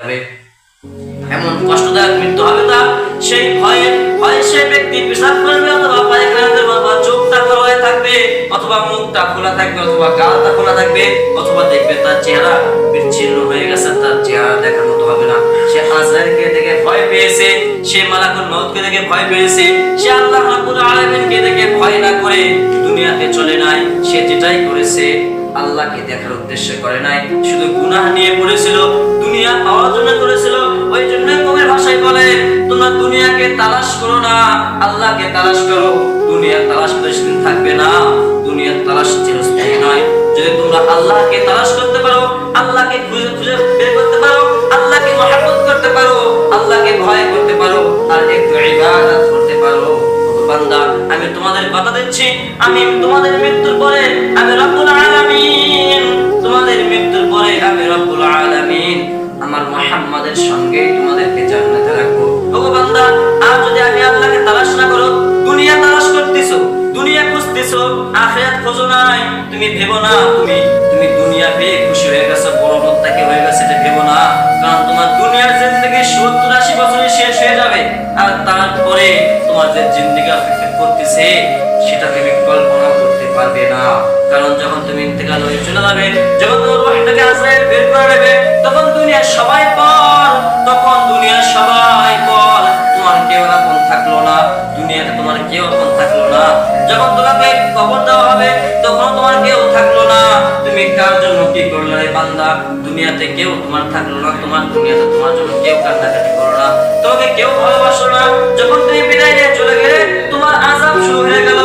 এমন কষ্টদায়ক মৃত্যু হবে তা সেই ভয়ে সে ব্যক্তি পেশাব করবে অথবা পায়খানা করবে অথবা চোখটা বড় হয়ে থাকবে অথবা মুখটা খোলা থাকবে অথবা গালটা খোলা থাকবে অথবা দেখবে তার চেহারা বিচ্ছিন্ন হয়ে গেছে, তার চেহারা দেখার মতো হবে না। সে আজরাইলকে দেখে ভয় পেয়েছে, সে মালাকুল মউতকে দেখে ভয় পেয়েছে, সে আল্লাহ রাব্বুল আলামিনকে দেখে ভয় না করে দুনিয়াতে চলে নাই। সে যেটাই করেছে আল্লাহকে দেখার উদ্দেশ্যে করে নাই, শুধু গুনাহ নিয়ে পড়েছিল, দুনিয়া পাওয়ার জন্য করেছিল। ওই জন্য কবির ভাষায় বলে তোমরা দুনিয়াকে তালাশ করো না, আল্লাহকে তালাশ করো। দুনিয়া তালাশ বেশিদিন থাকবে না, দুনিয়ার তালাশ চিরস্থায়ী নয়। যদি তোমরা আল্লাহকে তালাশ করতে পারো, আল্লাহকে খুঁজে খুঁজে বের করতে পারো, আল্লাহকে মহব্বত করতে পারো, আল্লাহকে ভয় করতে পারো আর একটু ইবাদত করতে পারো, বান্দা আমি তোমাদের কথা দিচ্ছি, আমি তোমাদের মৃত্যুর পরে আমি রব্বুল আলামিন, তোমাদের মৃত্যুর পরে আমি রব্বুল আলামিন আমার মুহাম্মাদের সঙ্গে তোমাদেরকে জান্নাতে রাখবো। ওগো বান্দা, আর যদি আমি আল্লাহকে তালাশ না করো, দুনিয়া তালাশ করতেছো, দুনিয়া খুঁজতেছো, আখিরাত খোঁজো নাই, তুমি ভেবো না তুমি দুনিয়া পেয়ে খুশি হয়ে গেছো, বড় মুত্তাকি হয়ে গেছো, এটা ভেবো না। কারণ তোমার দুনিয়ার জিন্দেগি 70-80 বছরে শেষ হয়ে যাবে, আর তারপরে তোমার যে জিন্দেগি অপেক্ষা করতেছে সেটা তুমি কল্পনা করতে পারবে না। কারণ যখন তুমি ইন্তেকাল হয়ে চলে যাবে, যখন তোমার রূহটাকে আজরাইল বের করে নেবে, তখন দুনিয়ার সবাই পর, তখন দুনিয়ার সবাই পর, তোমার কেউ আপন থাকলো না, দুনিয়াতে তোমার কেউ আপন থাকলো না। যখন তোমাকে কবর দেওয়া হবে, তখন তোমার কেউ থাকলো না। তুমি কার জন্য কি করলে রে বান্দা? দুনিয়াতে কেউ তোমার থাকলো না, তোমার দুনিয়াতে তোমার জন্য কেউ কান্নাকাটি করলো না, তোমাকে কেউ ভালোবাসলো না। যখন তুমি বিদায় নিয়ে চলে গেলে, তোমার আযাব শুরু হয়ে গেল,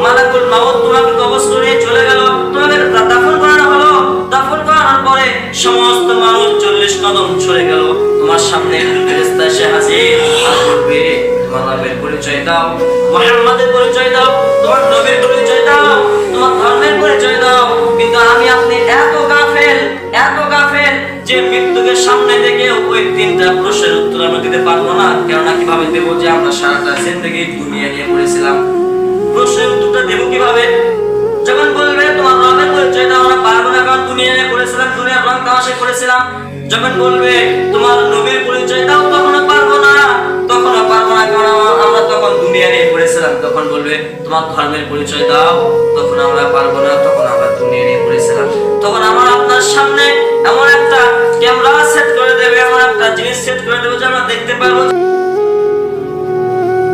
মালাকুল মাউত তোমাকে কবর নিয়ে চলে গেল, তোমাকে দাফন করানো হলো। দাফন করানোর পরে সমস্ত মানুষ 40 কদম সরে গেল, তোমার সামনে ফেরেশতা এসে হাজির আর বলবে তোমার রবের পরিচয় দাও, মুহাম্মাদের পরিচয় দাও, তোমার নবীর পরিচয় দাও, তোমার ধর্মের পরিচয় দাও। কিন্তু আমি আপনি এত গাফেল যে মৃত্যুকে সামনে দেখে ওই 3টা প্রশ্নের উত্তর আমরা দিতে পারবো না। কেননা কিভাবে দেব যে আমরা সারাটা জিন্দেগি দুনিয়া নিয়ে পড়েছিলাম, প্রশ্নের উত্তরটা দেব কিভাবে? যখন বলবে তোমার রবের পরিচয় দাও, আমরা পারবো না, কারণ দুনিয়া নিয়ে পড়েছিলাম, দুনিয়ার রং তামাশা করেছিলাম। যখন বলবে তোমার নবীর পরিচয় দাও, তখনও পারবো না, কারণ আমরা তখন দুনিয়া নিয়ে পড়েছিলাম। তখন বলবে তোমার ধর্মের পরিচয় দাও, তখন আমরা পারবো না, তখন আমরা দুনিয়া নিয়ে পড়েছিলাম। তখন আমার আপনার সামনে এমন একটা ক্যামেরা সেট করে দেবে, এমন একটা জিনিস সেট করে দেবে যে আমরা দেখতে পারবো